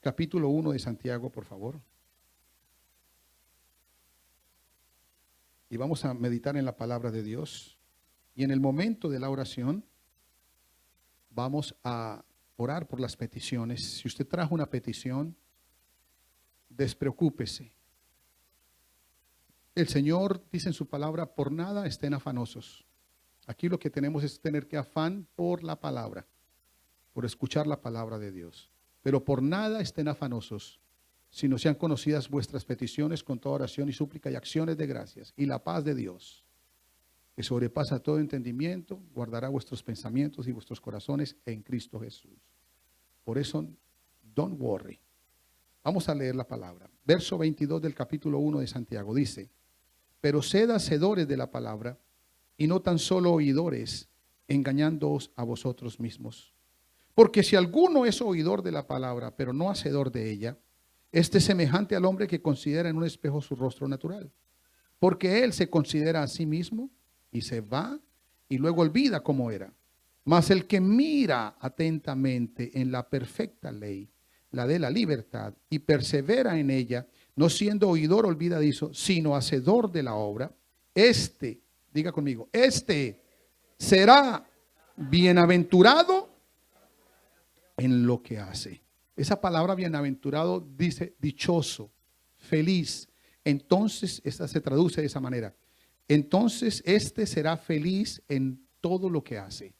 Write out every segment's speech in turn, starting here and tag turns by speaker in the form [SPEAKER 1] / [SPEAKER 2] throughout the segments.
[SPEAKER 1] capítulo 1 de Santiago, por favor. Y vamos a meditar en la palabra de Dios. Y en el momento de la oración, vamos a orar por las peticiones. Si usted trajo una petición, despreocúpese. El Señor dice en su palabra, por nada estén afanosos. Aquí lo que tenemos es tener que afán por la palabra, por escuchar la palabra de Dios. Pero por nada estén afanosos, sino sean conocidas vuestras peticiones con toda oración y súplica y acciones de gracias. Y la paz de Dios, que sobrepasa todo entendimiento, guardará vuestros pensamientos y vuestros corazones en Cristo Jesús. Por eso, don't worry. Vamos a leer la palabra. Verso 22 del capítulo 1 de Santiago dice, pero sed hacedores de la palabra y no tan solo oidores, engañándoos a vosotros mismos. Porque si alguno es oidor de la palabra, pero no hacedor de ella, este es semejante al hombre que considera en un espejo su rostro natural. Porque él se considera a sí mismo y se va y luego olvida cómo era. Mas el que mira atentamente en la perfecta ley, la de la libertad, y persevera en ella, no siendo oidor olvidadizo, sino hacedor de la obra, diga conmigo, será bienaventurado en lo que hace. Esa palabra bienaventurado dice dichoso, feliz. Entonces, esta se traduce de esa manera. Entonces, será feliz en todo lo que hace.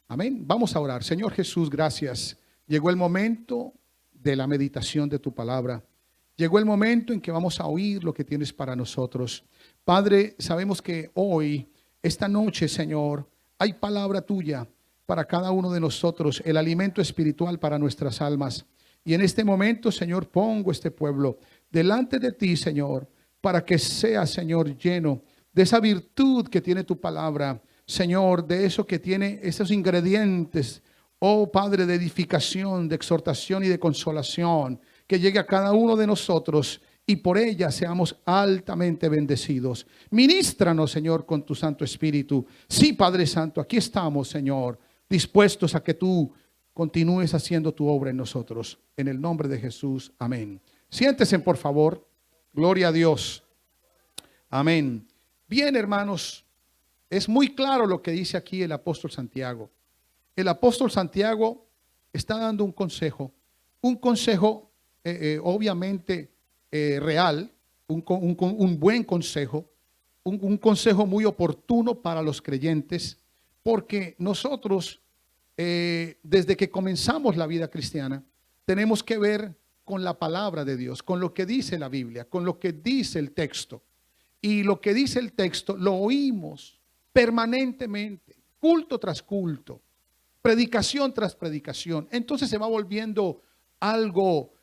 [SPEAKER 1] Amén. Vamos a orar. Señor Jesús, gracias. Llegó el momento de la meditación de tu palabra. Llegó el momento en que vamos a oír lo que tienes para nosotros. Padre, sabemos que hoy, esta noche, Señor, hay palabra tuya para cada uno de nosotros, el alimento espiritual para nuestras almas. Y en este momento, Señor, pongo este pueblo delante de ti, Señor, para que sea, Señor, lleno de esa virtud que tiene tu palabra, Señor, de eso que tiene esos ingredientes, oh Padre, de edificación, de exhortación y de consolación, que llegue a cada uno de nosotros y por ella seamos altamente bendecidos. Ministranos, Señor, con tu Santo Espíritu. Sí, Padre Santo, aquí estamos, Señor, dispuestos a que tú continúes haciendo tu obra en nosotros. En el nombre de Jesús, amén. Siéntense, por favor. Gloria a Dios. Amén. Bien, hermanos, es muy claro lo que dice aquí el apóstol Santiago. El apóstol Santiago está dando un consejo obviamente real, un buen consejo, un consejo muy oportuno para los creyentes, porque nosotros, desde que comenzamos la vida cristiana, tenemos que ver con la palabra de Dios, con lo que dice la Biblia, con lo que dice el texto. Y lo que dice el texto lo oímos permanentemente, culto tras culto, predicación tras predicación. Entonces se va volviendo algo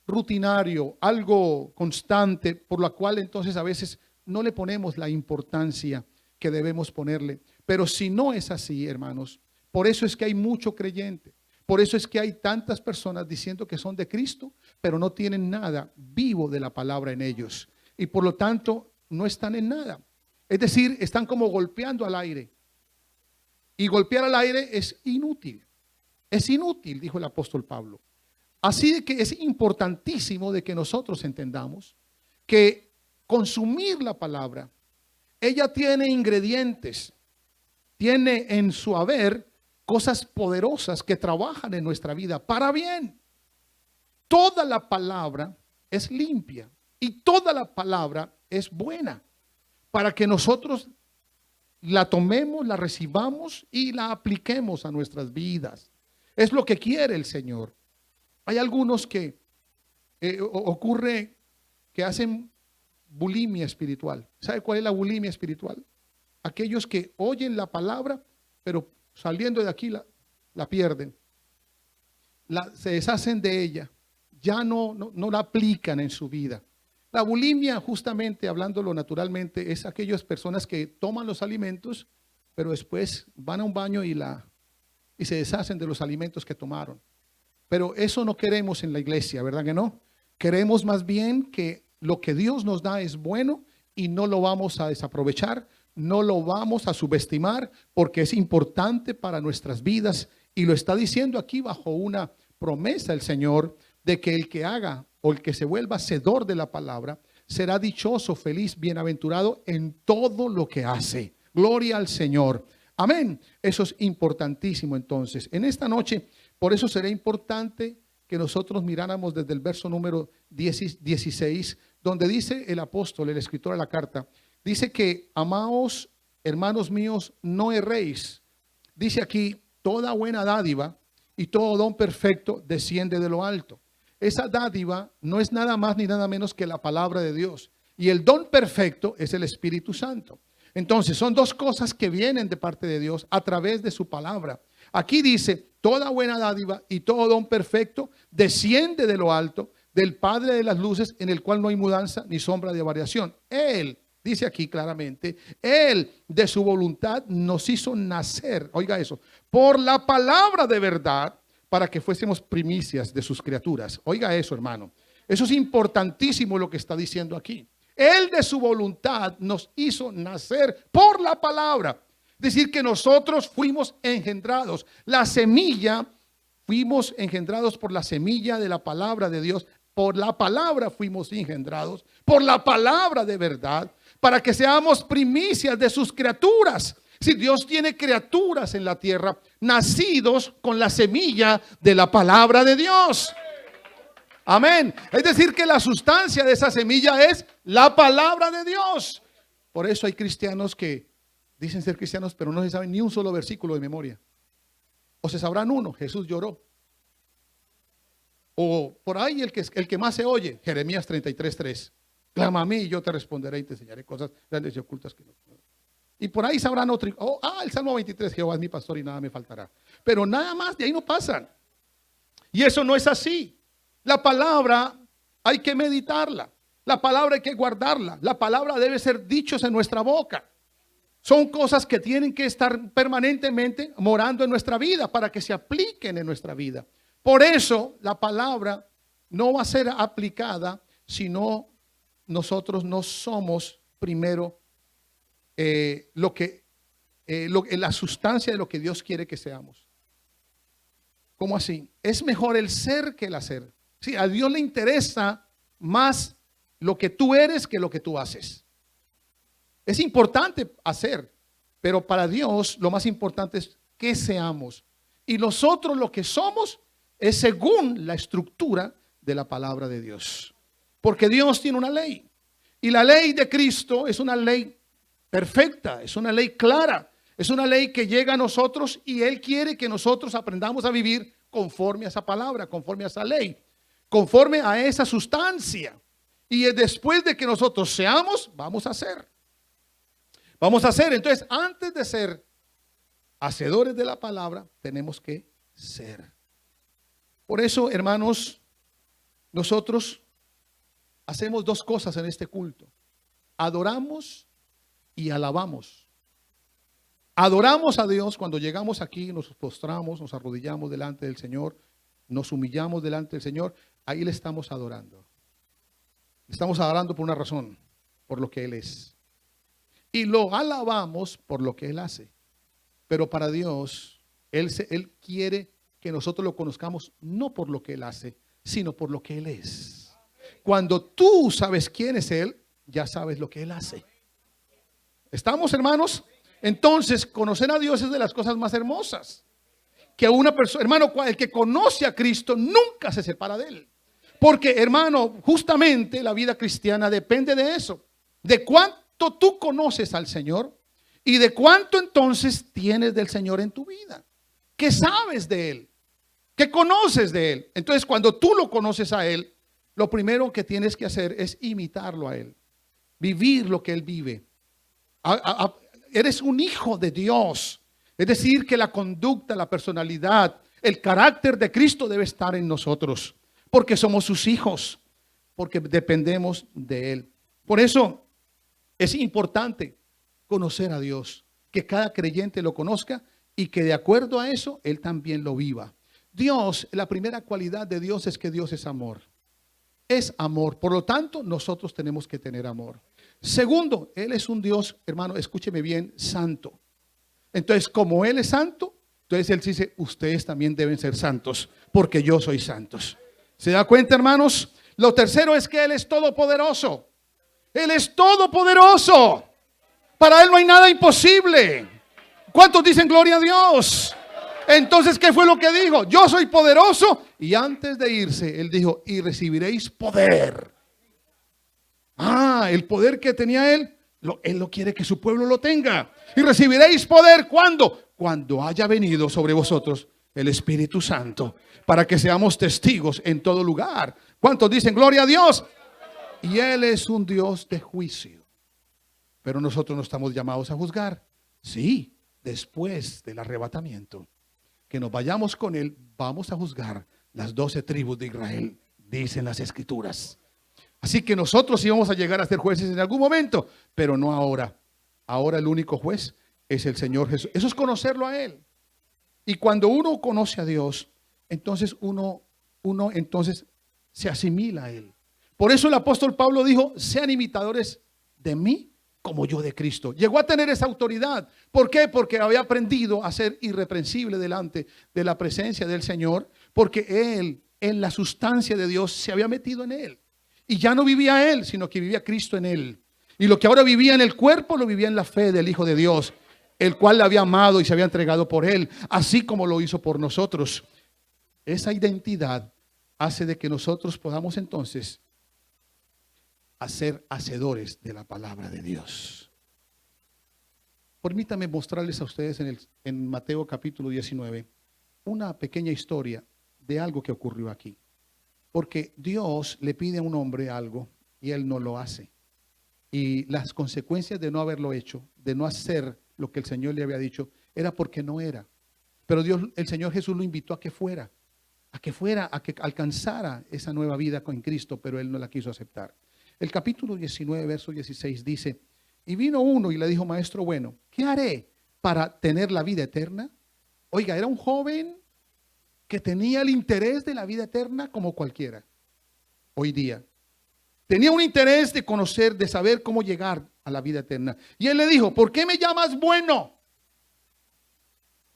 [SPEAKER 1] rutinario, algo constante, por lo cual entonces a veces no le ponemos la importancia que debemos ponerle. Pero si no es así, hermanos, por eso es que hay mucho creyente. Por eso es que hay tantas personas diciendo que son de Cristo, pero no tienen nada vivo de la palabra en ellos. Y por lo tanto, no están en nada. Es decir, están como golpeando al aire. Y golpear al aire es inútil. Es inútil, dijo el apóstol Pablo. Así de que es importantísimo de que nosotros entendamos que consumir la palabra, ella tiene ingredientes, tiene en su haber cosas poderosas que trabajan en nuestra vida para bien. Toda la palabra es limpia y toda la palabra es buena para que nosotros la tomemos, la recibamos y la apliquemos a nuestras vidas. Es lo que quiere el Señor. Hay algunos que ocurre que hacen bulimia espiritual. ¿Sabe cuál es la bulimia espiritual? Aquellos que oyen la palabra, pero saliendo de aquí la pierden. Se deshacen de ella. Ya no la aplican en su vida. La bulimia, justamente hablándolo naturalmente, es aquellas personas que toman los alimentos, pero después van a un baño y se deshacen de los alimentos que tomaron. Pero eso no queremos en la iglesia, ¿verdad que no? Queremos más bien que lo que Dios nos da es bueno y no lo vamos a desaprovechar, no lo vamos a subestimar, porque es importante para nuestras vidas y lo está diciendo aquí bajo una promesa el Señor, de que el que haga o el que se vuelva hacedor de la palabra será dichoso, feliz, bienaventurado en todo lo que hace. Gloria al Señor. Amén. Eso es importantísimo entonces. En esta noche, por eso será importante que nosotros miráramos desde el verso número 16, donde dice el apóstol, el escritor de la carta, dice que amaos, hermanos míos, no erréis. Dice aquí, toda buena dádiva y todo don perfecto desciende de lo alto. Esa dádiva no es nada más ni nada menos que la palabra de Dios. Y el don perfecto es el Espíritu Santo. Entonces, son dos cosas que vienen de parte de Dios a través de su palabra. Aquí dice, toda buena dádiva y todo don perfecto desciende de lo alto, del Padre de las luces, en el cual no hay mudanza ni sombra de variación. Él, dice aquí claramente, Él de su voluntad nos hizo nacer, oiga eso, por la palabra de verdad, para que fuésemos primicias de sus criaturas. Oiga eso, hermano. Eso es importantísimo lo que está diciendo aquí. Él de su voluntad nos hizo nacer por la palabra. Es decir, que nosotros fuimos engendrados. La semilla, fuimos engendrados por la semilla de la palabra de Dios. Por la palabra fuimos engendrados. Por la palabra de verdad. Para que seamos primicias de sus criaturas. Si Dios tiene criaturas en la tierra, nacidos con la semilla de la palabra de Dios. Amén. Es decir, que la sustancia de esa semilla es la palabra de Dios. Por eso hay cristianos que dicen ser cristianos, pero no se saben ni un solo versículo de memoria. O se sabrán uno, Jesús lloró. O por ahí el que más se oye, Jeremías 33:3. Clama a mí y yo te responderé y te enseñaré cosas grandes y ocultas que no. Y por ahí sabrán otro. El Salmo 23, Jehová es mi pastor y nada me faltará. Pero nada más, de ahí no pasan. Y eso no es así. La palabra hay que meditarla. La palabra hay que guardarla. La palabra debe ser dichos en nuestra boca. Son cosas que tienen que estar permanentemente morando en nuestra vida para que se apliquen en nuestra vida. Por eso la palabra no va a ser aplicada si no nosotros no somos primero la sustancia de lo que Dios quiere que seamos. ¿Cómo así? Es mejor el ser que el hacer. Sí, a Dios le interesa más lo que tú eres que lo que tú haces. Es importante hacer, pero para Dios lo más importante es que seamos. Y nosotros lo que somos es según la estructura de la palabra de Dios. Porque Dios tiene una ley. Y la ley de Cristo es una ley perfecta, es una ley clara, es una ley que llega a nosotros y Él quiere que nosotros aprendamos a vivir conforme a esa palabra, conforme a esa ley, conforme a esa sustancia. Y después de que nosotros seamos, vamos a hacer. Vamos a hacer. Entonces, antes de ser hacedores de la palabra, tenemos que ser. Por eso, hermanos, nosotros hacemos dos cosas en este culto. Adoramos y alabamos. Adoramos a Dios cuando llegamos aquí, nos postramos, nos arrodillamos delante del Señor, nos humillamos delante del Señor, ahí le estamos adorando. Le estamos adorando por una razón, por lo que Él es. Y lo alabamos por lo que Él hace. Pero para Dios, Él quiere que nosotros lo conozcamos no por lo que Él hace, sino por lo que Él es. Cuando tú sabes quién es Él, ya sabes lo que Él hace. ¿Estamos, hermanos? Entonces, conocer a Dios es de las cosas más hermosas. Que una persona, hermano, el que conoce a Cristo nunca se separa de Él. Porque, hermano, justamente la vida cristiana depende de eso. De cuánto tú conoces al Señor y de cuánto entonces tienes del Señor en tu vida. ¿Qué sabes de Él? ¿Qué conoces de Él? Entonces, cuando tú lo conoces a Él, lo primero que tienes que hacer es imitarlo a Él. Vivir lo que Él vive. Eres un hijo de Dios. Es decir, que la conducta, la personalidad, el carácter de Cristo debe estar en nosotros. Porque somos sus hijos. Porque dependemos de Él. Por eso es importante conocer a Dios. Que cada creyente lo conozca y que de acuerdo a eso, Él también lo viva. Dios, la primera cualidad de Dios es que Dios es amor. Es amor. Por lo tanto, nosotros tenemos que tener amor. Segundo, Él es un Dios, hermano, escúcheme bien, santo. Entonces, como Él es santo, entonces Él dice, ustedes también deben ser santos, porque yo soy santos. ¿Se da cuenta, hermanos? Lo tercero es que Él es todopoderoso. Él es todopoderoso. Para Él no hay nada imposible. ¿Cuántos dicen gloria a Dios? Entonces, ¿qué fue lo que dijo? Yo soy poderoso. Y antes de irse, Él dijo, y recibiréis poder. El poder que tenía Él, Él lo quiere que su pueblo lo tenga. Y recibiréis poder, ¿cuándo? Cuando haya venido sobre vosotros el Espíritu Santo, para que seamos testigos en todo lugar. ¿Cuántos dicen gloria a Dios? Y Él es un Dios de juicio. Pero nosotros no estamos llamados a juzgar. Sí, después del arrebatamiento, que nos vayamos con Él, vamos a juzgar las 12 tribus de Israel, dicen las Escrituras. Así que nosotros íbamos a llegar a ser jueces en algún momento, pero no ahora. Ahora el único juez es el Señor Jesús. Eso es conocerlo a Él. Y cuando uno conoce a Dios, entonces uno entonces se asimila a Él. Por eso el apóstol Pablo dijo, sean imitadores de mí como yo de Cristo. Llegó a tener esa autoridad. ¿Por qué? Porque había aprendido a ser irreprensible delante de la presencia del Señor, porque Él, en la sustancia de Dios, se había metido en Él. Y ya no vivía Él, sino que vivía Cristo en Él. Y lo que ahora vivía en el cuerpo, lo vivía en la fe del Hijo de Dios, el cual le había amado y se había entregado por Él, así como lo hizo por nosotros. Esa identidad hace de que nosotros podamos entonces ser hacedores de la palabra de Dios. Permítame mostrarles a ustedes en Mateo capítulo 19 una pequeña historia de algo que ocurrió aquí. Porque Dios le pide a un hombre algo y él no lo hace. Y las consecuencias de no haberlo hecho, de no hacer lo que el Señor le había dicho, era porque no era. Pero Dios, el Señor Jesús lo invitó a que fuera, a que alcanzara esa nueva vida con Cristo, pero él no la quiso aceptar. El capítulo 19, verso 16 dice, y vino uno y le dijo, maestro bueno, ¿qué haré para tener la vida eterna? Oiga, era un joven que tenía el interés de la vida eterna como cualquiera hoy día. Tenía un interés de conocer, de saber cómo llegar a la vida eterna. Y él le dijo, ¿por qué me llamas bueno?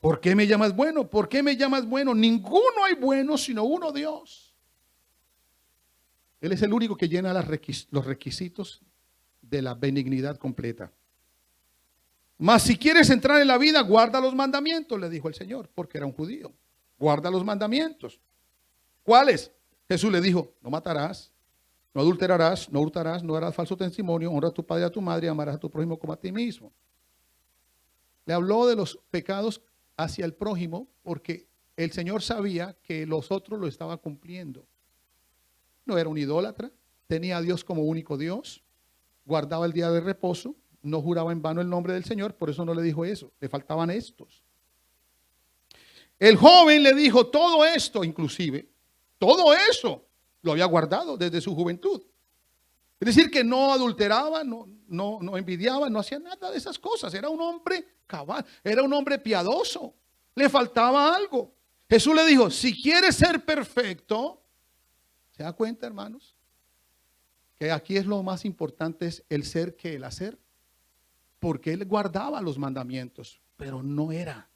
[SPEAKER 1] ¿Por qué me llamas bueno? ¿Por qué me llamas bueno? Ninguno hay bueno sino uno, Dios. Él es el único que llena los requisitos de la benignidad completa. Mas si quieres entrar en la vida, guarda los mandamientos, le dijo el Señor, porque era un judío. Guarda los mandamientos. ¿Cuáles? Jesús le dijo, no matarás, no adulterarás, no hurtarás, no harás falso testimonio, honra a tu padre y a tu madre, amarás a tu prójimo como a ti mismo. Le habló de los pecados hacia el prójimo porque el Señor sabía que los otros lo estaban cumpliendo. No era un idólatra, tenía a Dios como único Dios, guardaba el día de reposo, no juraba en vano el nombre del Señor, por eso no le dijo eso, le faltaban estos. El joven le dijo todo esto, inclusive, todo eso lo había guardado desde su juventud. Es decir, que no adulteraba, no envidiaba, no hacía nada de esas cosas. Era un hombre cabal, era un hombre piadoso. Le faltaba algo. Jesús le dijo, si quieres ser perfecto, ¿se da cuenta, hermanos? Que aquí es lo más importante, es el ser que el hacer. Porque él guardaba los mandamientos, pero no era.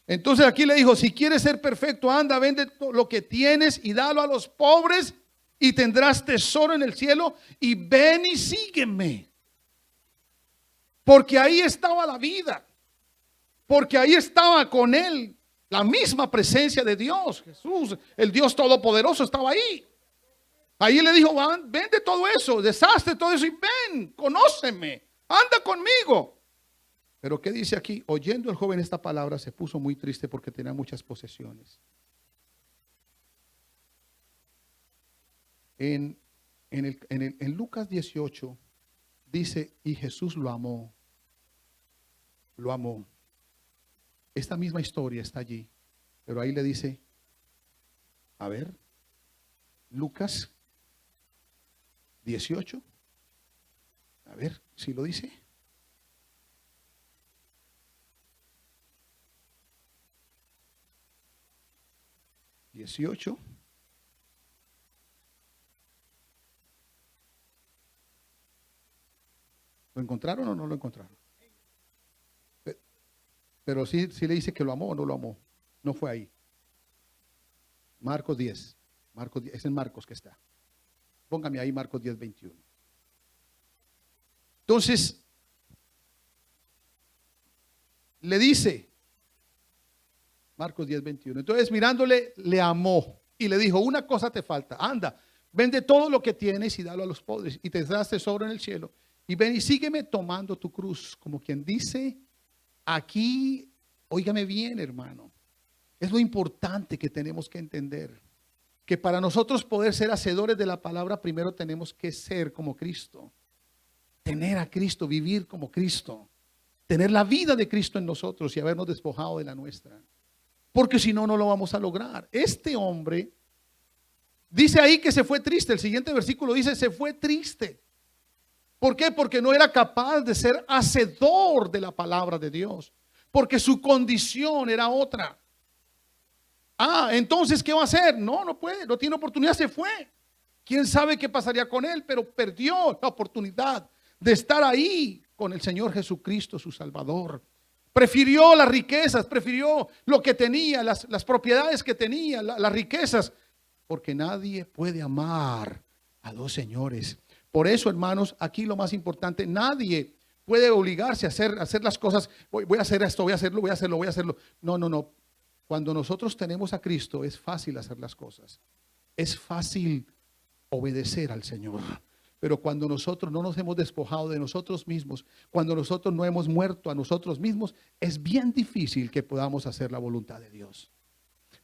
[SPEAKER 1] Entonces aquí le dijo, si quieres ser perfecto, anda, vende lo que tienes y dalo a los pobres y tendrás tesoro en el cielo y ven y sígueme. Porque ahí estaba la vida. Porque ahí estaba con él la misma presencia de Dios. Jesús, el Dios Todopoderoso, estaba ahí. Ahí le dijo, vende todo eso, deshazte todo eso y ven, conóceme, anda conmigo. Pero ¿qué dice aquí? Oyendo el joven esta palabra, se puso muy triste porque tenía muchas posesiones. En Lucas 18 dice, y Jesús lo amó. Lo amó. Esta misma historia está allí, pero ahí le dice, a ver, Lucas 18, a ver si lo dice. ¿18? ¿Lo encontraron o no lo encontraron? Pero sí le dice que lo amó o no lo amó. No fue ahí. Marcos 10, Marcos, es en Marcos que está. Póngame ahí Marcos 10:21. Entonces, le dice, Marcos 10:21. Entonces, mirándole, le amó y le dijo, una cosa te falta, anda, vende todo lo que tienes y dalo a los pobres y te darás tesoro en el cielo. Y ven y sígueme tomando tu cruz. Como quien dice, aquí, óigame bien, hermano, es lo importante que tenemos que entender. Que para nosotros poder ser hacedores de la palabra, primero tenemos que ser como Cristo. Tener a Cristo, vivir como Cristo. Tener la vida de Cristo en nosotros y habernos despojado de la nuestra. Porque si no, no lo vamos a lograr. Este hombre dice ahí que se fue triste. El siguiente versículo dice, se fue triste. ¿Por qué? Porque no era capaz de ser hacedor de la palabra de Dios. Porque su condición era otra. Entonces, ¿qué va a hacer? No puede, no tiene oportunidad, se fue. ¿Quién sabe qué pasaría con él? Pero perdió la oportunidad de estar ahí con el Señor Jesucristo, su Salvador. Prefirió las riquezas, prefirió lo que tenía, las propiedades que tenía, las riquezas. Porque nadie puede amar a dos señores. Por eso, hermanos, aquí lo más importante, nadie puede obligarse a hacer las cosas. Voy a hacer esto, voy a hacerlo. No. Cuando nosotros tenemos a Cristo es fácil hacer las cosas. Es fácil obedecer al Señor. Pero cuando nosotros no nos hemos despojado de nosotros mismos, cuando nosotros no hemos muerto a nosotros mismos, es bien difícil que podamos hacer la voluntad de Dios.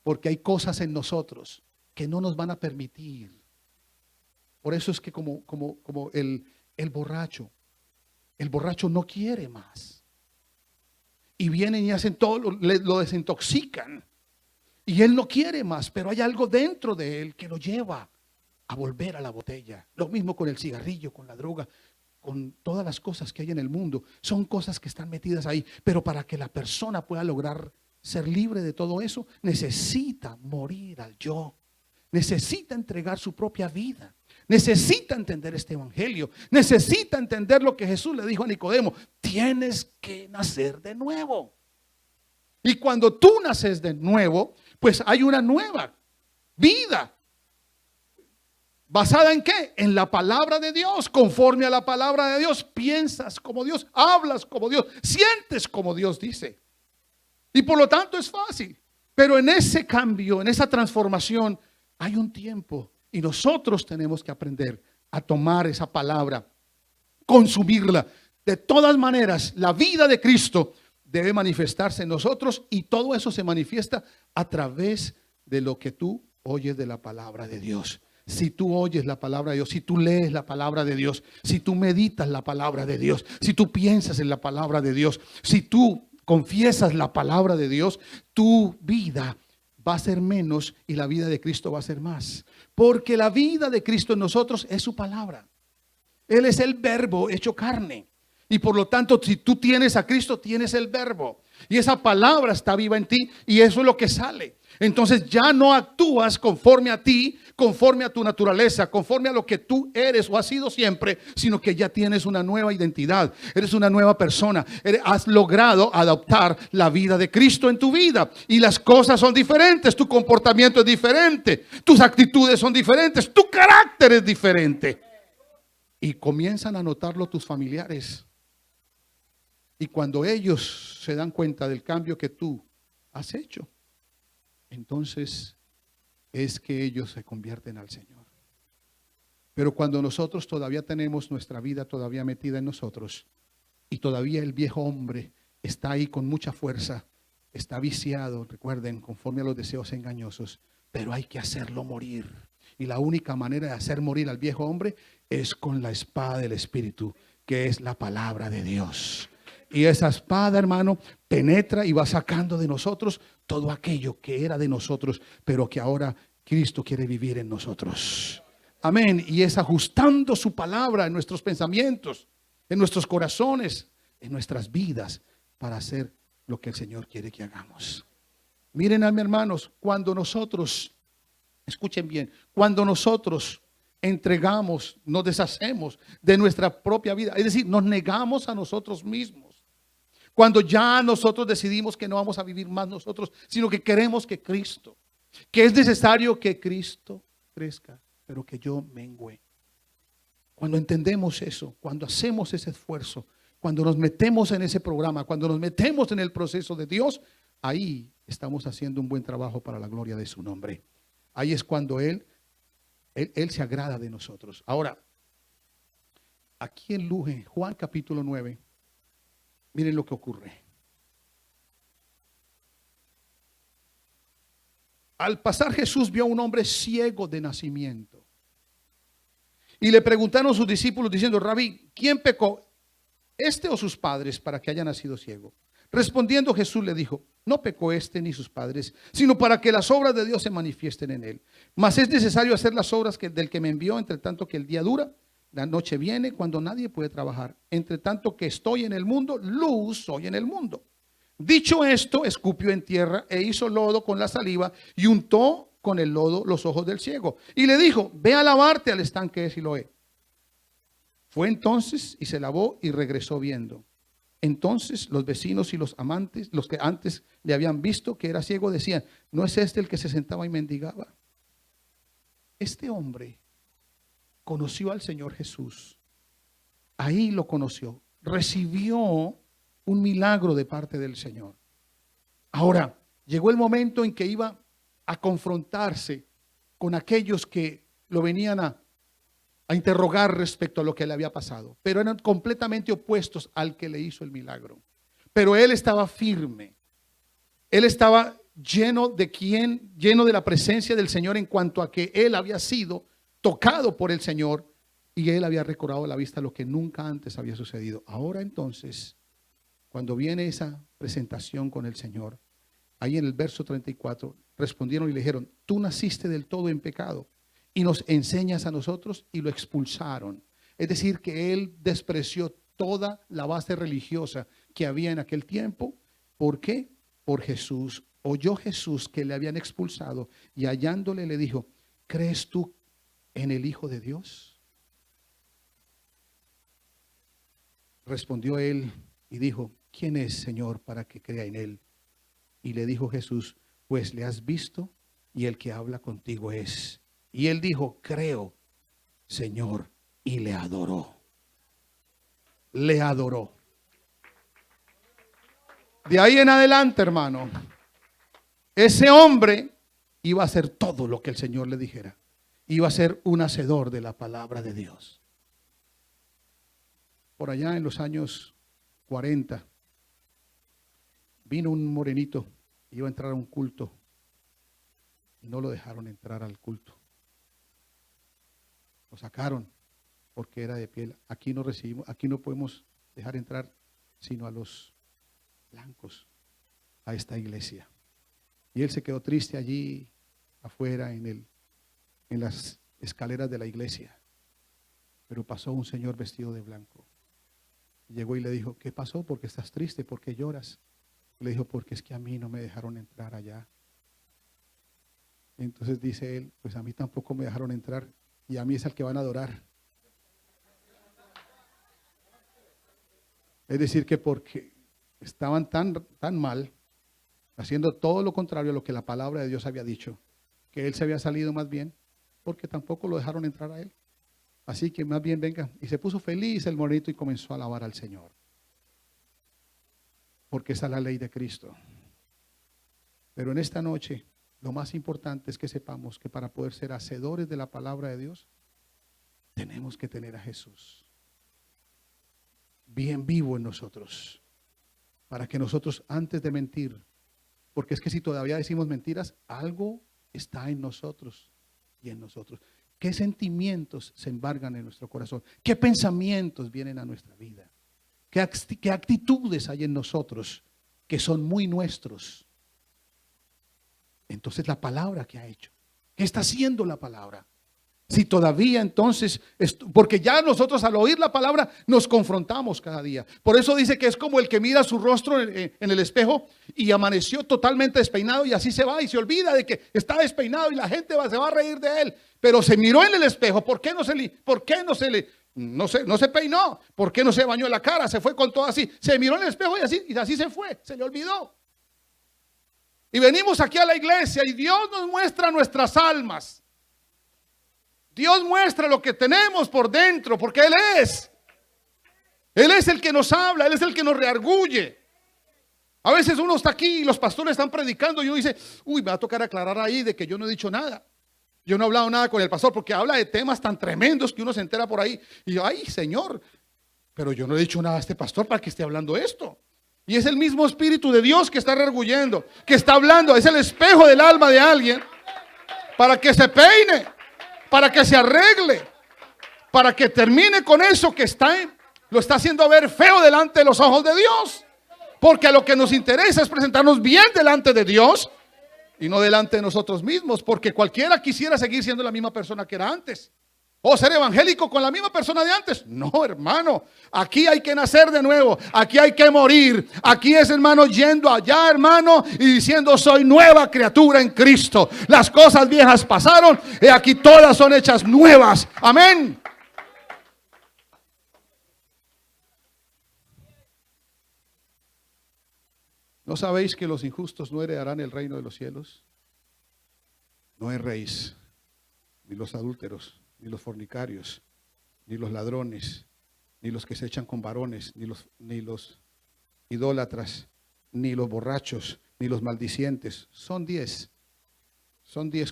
[SPEAKER 1] Porque hay cosas en nosotros que no nos van a permitir. Por eso es que como el borracho no quiere más. Y vienen y hacen todo, lo desintoxican. Y él no quiere más, pero hay algo dentro de él que lo lleva a volver a la botella. Lo mismo con el cigarrillo, con la droga, con todas las cosas que hay en el mundo. Son cosas que están metidas ahí. Pero para que la persona pueda lograr ser libre de todo eso, necesita morir al yo. Necesita entregar su propia vida. Necesita entender este evangelio. Necesita entender lo que Jesús le dijo a Nicodemo. Tienes que nacer de nuevo. Y cuando tú naces de nuevo, pues hay una nueva vida. ¿Basada en qué? En la palabra de Dios. Conforme a la palabra de Dios, piensas como Dios, hablas como Dios, sientes como Dios dice. Y por lo tanto es fácil. Pero en ese cambio, en esa transformación, hay un tiempo. Y nosotros tenemos que aprender a tomar esa palabra, consumirla. De todas maneras, la vida de Cristo debe manifestarse en nosotros y todo eso se manifiesta a través de lo que tú oyes de la palabra de Dios. Si tú oyes la palabra de Dios, si tú lees la palabra de Dios, si tú meditas la palabra de Dios, si tú piensas en la palabra de Dios, si tú confiesas la palabra de Dios, tu vida va a ser menos y la vida de Cristo va a ser más. Porque la vida de Cristo en nosotros es su palabra. Él es el verbo hecho carne. Y por lo tanto, si tú tienes a Cristo, tienes el verbo. Y esa palabra está viva en ti y eso es lo que sale. Entonces ya no actúas conforme a ti, conforme a tu naturaleza, conforme a lo que tú eres o has sido siempre, sino que ya tienes una nueva identidad. Eres una nueva persona. Has logrado adoptar la vida de Cristo en tu vida. Y las cosas son diferentes. Tu comportamiento es diferente. Tus actitudes son diferentes. Tu carácter es diferente. Y comienzan a notarlo tus familiares. Y cuando ellos se dan cuenta del cambio que tú has hecho, entonces es que ellos se convierten al Señor. Pero cuando nosotros todavía tenemos nuestra vida todavía metida en nosotros y todavía el viejo hombre está ahí con mucha fuerza, está viciado, recuerden, conforme a los deseos engañosos, pero hay que hacerlo morir. Y la única manera de hacer morir al viejo hombre es con la espada del Espíritu, que es la palabra de Dios. Y esa espada, hermano, penetra y va sacando de nosotros todo aquello que era de nosotros, pero que ahora Cristo quiere vivir en nosotros. Amén. Y es ajustando su palabra en nuestros pensamientos, en nuestros corazones, en nuestras vidas, para hacer lo que el Señor quiere que hagamos. Miren, hermanos, cuando nosotros, escuchen bien, cuando nosotros entregamos, nos deshacemos de nuestra propia vida, es decir, nos negamos a nosotros mismos. Cuando ya nosotros decidimos que no vamos a vivir más nosotros, sino que queremos que Cristo, que es necesario que Cristo crezca, pero que yo mengüe. Cuando entendemos eso, cuando hacemos ese esfuerzo, cuando nos metemos en ese programa, cuando nos metemos en el proceso de Dios, ahí estamos haciendo un buen trabajo para la gloria de su nombre. Ahí es cuando Él se agrada de nosotros. Ahora, aquí en Juan capítulo 9, miren lo que ocurre. Al pasar Jesús vio a un hombre ciego de nacimiento. Y le preguntaron sus discípulos diciendo: Rabí, ¿quién pecó, este o sus padres, para que haya nacido ciego? Respondiendo Jesús le dijo: no pecó este ni sus padres, sino para que las obras de Dios se manifiesten en él. Mas es necesario hacer las obras del que me envió, entre tanto que el día dura. La noche viene cuando nadie puede trabajar. Entre tanto que estoy en el mundo, luz soy en el mundo. Dicho esto, escupió en tierra e hizo lodo con la saliva y untó con el lodo los ojos del ciego. Y le dijo: ve a lavarte al estanque de Siloé. Fue entonces y se lavó y regresó viendo. Entonces los vecinos y los amantes, los que antes le habían visto que era ciego, decían: ¿no es este el que se sentaba y mendigaba? Este hombre conoció al Señor Jesús. Ahí lo conoció. Recibió un milagro de parte del Señor. Ahora, llegó el momento en que iba a confrontarse con aquellos que lo venían a interrogar respecto a lo que le había pasado, pero eran completamente opuestos al que le hizo el milagro. Pero él estaba firme. Él estaba lleno de la presencia del Señor, en cuanto a que él había sido tocado por el Señor y él había recobrado a la vista lo que nunca antes había sucedido. Ahora entonces, cuando viene esa presentación con el Señor, ahí en el verso 34, respondieron y le dijeron: tú naciste del todo en pecado y nos enseñas a nosotros, y lo expulsaron. Es decir, que él despreció toda la base religiosa que había en aquel tiempo. ¿Por qué? Por Jesús. Oyó Jesús que le habían expulsado y hallándole le dijo: ¿crees tú en el Hijo de Dios? Respondió él y dijo: ¿quién es, Señor, para que crea en él? Y le dijo Jesús: pues le has visto y el que habla contigo es. Y él dijo: creo, Señor, y le adoró. Le adoró. De ahí en adelante, hermano, ese hombre iba a hacer todo lo que el Señor le dijera. Iba a ser un hacedor de la palabra de Dios. Por allá en los años 40, vino un morenito, iba a entrar a un culto y no lo dejaron entrar al culto. Lo sacaron porque era de piel. Aquí no recibimos, aquí no podemos dejar entrar sino a los blancos a esta iglesia. Y él se quedó triste allí afuera en las escaleras de la iglesia. Pero pasó un señor vestido de blanco. Llegó y le dijo: ¿qué pasó? ¿Por qué estás triste? ¿Por qué lloras? Le dijo: porque es que a mí no me dejaron entrar allá. Entonces dice él: pues a mí tampoco me dejaron entrar, y a mí es al que van a adorar. Es decir, que porque estaban tan mal, haciendo todo lo contrario a lo que la palabra de Dios había dicho, que él se había salido más bien, porque tampoco lo dejaron entrar a él. Así que más bien venga. Y se puso feliz el morenito y comenzó a alabar al Señor. Porque esa es la ley de Cristo. Pero en esta noche, lo más importante es que sepamos que para poder ser hacedores de la palabra de Dios, tenemos que tener a Jesús bien vivo en nosotros, para que nosotros, antes de mentir, porque es que si todavía decimos mentiras, algo está en nosotros y en nosotros. ¿Qué sentimientos se embargan en nuestro corazón? ¿Qué pensamientos vienen a nuestra vida? ¿Qué actitudes hay en nosotros que son muy nuestros? Entonces, la palabra que ha hecho, ¿qué está haciendo la palabra? Si todavía entonces, porque ya nosotros al oír la palabra nos confrontamos cada día. Por eso dice que es como el que mira su rostro en el espejo y amaneció totalmente despeinado y así se va y se olvida de que está despeinado y la gente se va a reír de él. Pero se miró en el espejo. ¿Por qué no se peinó? ¿Por qué no se bañó la cara? Se fue con todo así. Se miró en el espejo y así se fue. Se le olvidó. Y venimos aquí a la iglesia y Dios nos muestra nuestras almas. Dios muestra lo que tenemos por dentro, porque Él es. Él es el que nos habla, Él es el que nos rearguye. A veces uno está aquí y los pastores están predicando y uno dice, uy, me va a tocar aclarar ahí de que yo no he dicho nada. Yo no he hablado nada con el pastor porque habla de temas tan tremendos que uno se entera por ahí. Y yo, ay, Señor, pero yo no he dicho nada a este pastor para que esté hablando esto. Y es el mismo Espíritu de Dios que está rearguyendo, que está hablando. Es el espejo del alma de alguien para que se peine, para que se arregle, para que termine con eso que lo está haciendo ver feo delante de los ojos de Dios. Porque a lo que nos interesa es presentarnos bien delante de Dios y no delante de nosotros mismos, porque cualquiera quisiera seguir siendo la misma persona que era antes. ¿O ser evangélico con la misma persona de antes? No, hermano. Aquí hay que nacer de nuevo. Aquí hay que morir. Aquí es, hermano, yendo allá, hermano, y diciendo, soy nueva criatura en Cristo. Las cosas viejas pasaron y aquí todas son hechas nuevas. Amén. ¿No sabéis que los injustos no heredarán el reino de los cielos? No erréis, ni los adúlteros, ni los fornicarios, ni los ladrones, ni los que se echan con varones, ni los idólatras, ni los borrachos, ni los maldicientes. Son 10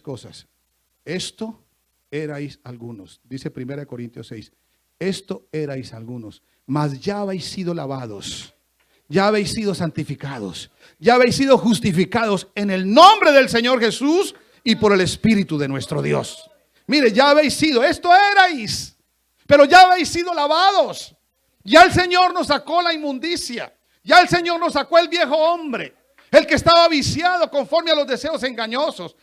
[SPEAKER 1] cosas. Esto erais algunos, dice 1 Corintios 6. Esto erais algunos, mas ya habéis sido lavados, ya habéis sido santificados, ya habéis sido justificados en el nombre del Señor Jesús y por el Espíritu de nuestro Dios. Mire, ya habéis sido, esto erais, pero ya habéis sido lavados. Ya el Señor nos sacó la inmundicia. Ya el Señor nos sacó el viejo hombre, el que estaba viciado conforme a los deseos engañosos.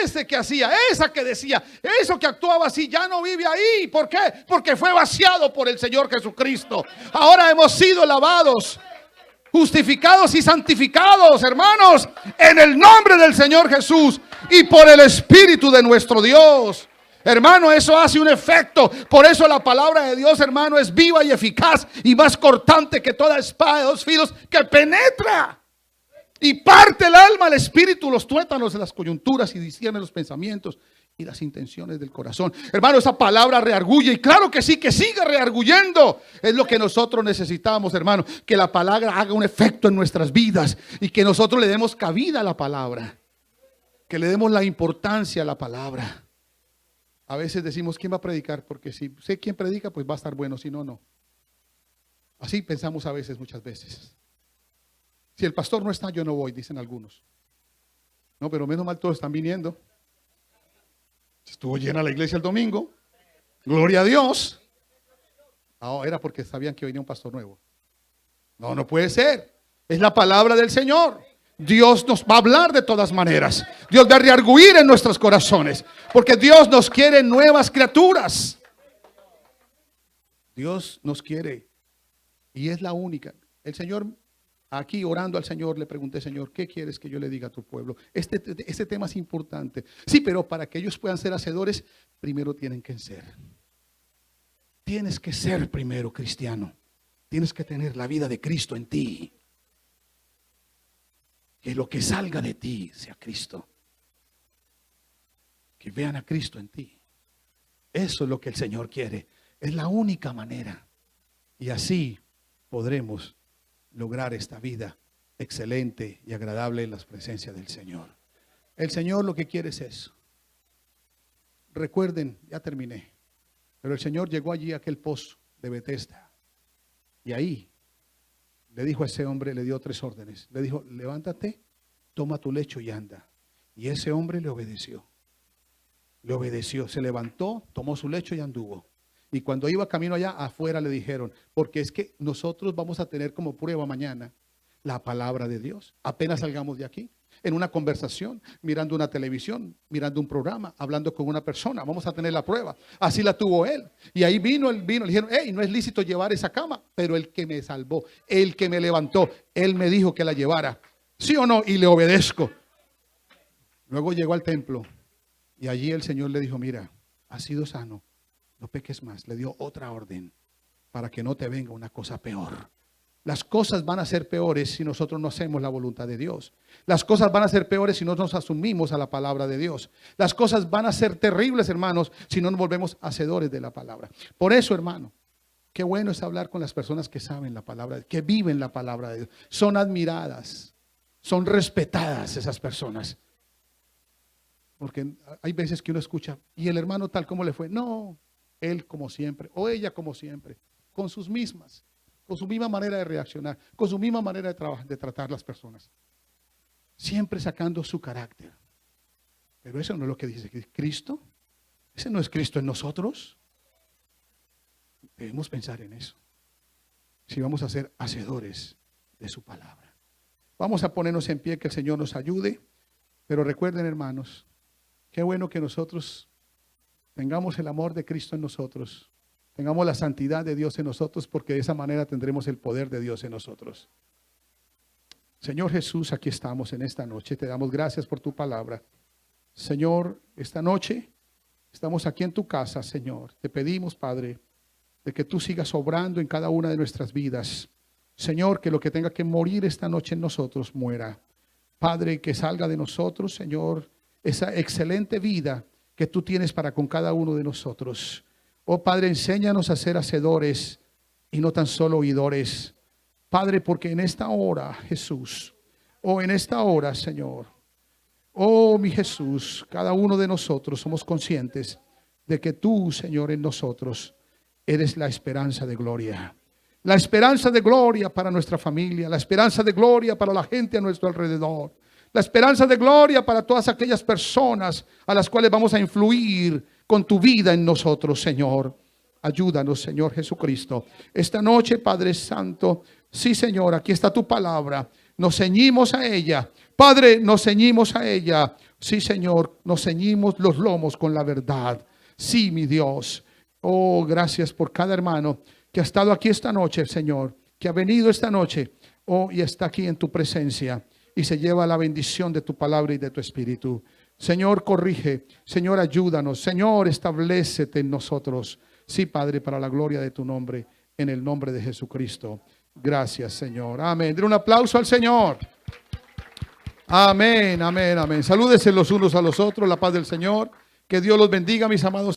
[SPEAKER 1] Ese que hacía, esa que decía, eso que actuaba así, ya no vive ahí. ¿Por qué? Porque fue vaciado por el Señor Jesucristo. Ahora hemos sido lavados, justificados y santificados, hermanos, en el nombre del Señor Jesús y por el Espíritu de nuestro Dios. Hermano, eso hace un efecto. Por eso la palabra de Dios, hermano, es viva y eficaz y más cortante que toda espada de 2 filos, que penetra y parte el alma, el espíritu, los tuétanos de las coyunturas y discierne los pensamientos y las intenciones del corazón. Hermano, esa palabra reargulle, y claro que sí, que siga rearguyendo. Es lo que nosotros necesitamos, hermano, que la palabra haga un efecto en nuestras vidas y que nosotros le demos cabida a la palabra, que le demos la importancia a la palabra. A veces decimos, ¿quién va a predicar? Porque si sé quién predica, pues va a estar bueno, si no, no. Así pensamos a veces, muchas veces. Si el pastor no está, yo no voy, dicen algunos. No, pero menos mal todos están viniendo. Estuvo llena la iglesia el domingo. Gloria a Dios. Ah, era porque sabían que venía un pastor nuevo. No, no puede ser. Es la palabra del Señor. Dios nos va a hablar de todas maneras. Dios va a rearguir en nuestros corazones, porque Dios nos quiere nuevas criaturas. Dios nos quiere y es la única. El Señor, aquí orando al Señor, le pregunté, Señor, ¿qué quieres que yo le diga a tu pueblo? Este tema es importante. Sí, pero para que ellos puedan ser hacedores, primero tienen que ser. Tienes que ser primero cristiano. Tienes que tener la vida de Cristo en ti. Que lo que salga de ti sea Cristo. Que vean a Cristo en ti. Eso es lo que el Señor quiere. Es la única manera. Y así podremos lograr esta vida excelente y agradable en la presencia del Señor. El Señor lo que quiere es eso. Recuerden, ya terminé, pero el Señor llegó allí a aquel pozo de Betesda y ahí le dijo a ese hombre, le dio 3 órdenes. Le dijo, levántate, toma tu lecho y anda. Y ese hombre le obedeció. Le obedeció, se levantó, tomó su lecho y anduvo. Y cuando iba camino allá, afuera le dijeron, porque es que nosotros vamos a tener como prueba mañana la palabra de Dios. Apenas salgamos de aquí, en una conversación, mirando una televisión, mirando un programa, hablando con una persona, vamos a tener la prueba. Así la tuvo él. Y ahí vino, le dijeron, hey, no es lícito llevar esa cama, pero el que me salvó, el que me levantó, él me dijo que la llevara. ¿Sí o no? Y le obedezco. Luego llegó al templo y allí el Señor le dijo, mira, has sido sano, no peques más. Le dio otra orden para que no te venga una cosa peor. Las cosas van a ser peores si nosotros no hacemos la voluntad de Dios. Las cosas van a ser peores si no nos asumimos a la palabra de Dios. Las cosas van a ser terribles, hermanos, si no nos volvemos hacedores de la palabra. Por eso, hermano, qué bueno es hablar con las personas que saben la palabra, que viven la palabra de Dios. Son admiradas, son respetadas esas personas. Porque hay veces que uno escucha, ¿y el hermano tal como le fue? No, él como siempre, o ella como siempre, con su misma manera de reaccionar, con su misma manera de trabajar, de tratar las personas. Siempre sacando su carácter. Pero eso no es lo que dice Cristo. Ese no es Cristo en nosotros. Debemos pensar en eso. Si vamos a ser hacedores de su palabra. Vamos a ponernos en pie, que el Señor nos ayude. Pero recuerden, hermanos, qué bueno que nosotros tengamos el amor de Cristo en nosotros. Tengamos la santidad de Dios en nosotros, porque de esa manera tendremos el poder de Dios en nosotros. Señor Jesús, aquí estamos en esta noche. Te damos gracias por tu palabra. Señor, esta noche estamos aquí en tu casa, Señor. Te pedimos, Padre, de que tú sigas obrando en cada una de nuestras vidas. Señor, que lo que tenga que morir esta noche en nosotros muera. Padre, que salga de nosotros, Señor, esa excelente vida que tú tienes para con cada uno de nosotros. Oh Padre, enséñanos a ser hacedores y no tan solo oidores. Padre, porque en esta hora, Jesús, en esta hora, Señor, mi Jesús, cada uno de nosotros somos conscientes de que tú, Señor, en nosotros eres la esperanza de gloria. La esperanza de gloria para nuestra familia, la esperanza de gloria para la gente a nuestro alrededor. La esperanza de gloria para todas aquellas personas a las cuales vamos a influir con tu vida en nosotros, Señor. Ayúdanos, Señor Jesucristo. Esta noche, Padre Santo, sí, Señor, aquí está tu palabra. Nos ceñimos a ella. Padre, nos ceñimos a ella. Sí, Señor, nos ceñimos los lomos con la verdad. Sí, mi Dios. Oh, gracias por cada hermano que ha estado aquí esta noche, Señor, que ha venido esta noche, y está aquí en tu presencia. Y se lleva la bendición de tu palabra y de tu espíritu. Señor, corrige. Señor, ayúdanos. Señor, establécete en nosotros. Sí, Padre, para la gloria de tu nombre, en el nombre de Jesucristo. Gracias, Señor. Amén. Den un aplauso al Señor. Amén, amén, amén. Salúdense los unos a los otros. La paz del Señor. Que Dios los bendiga, mis amados.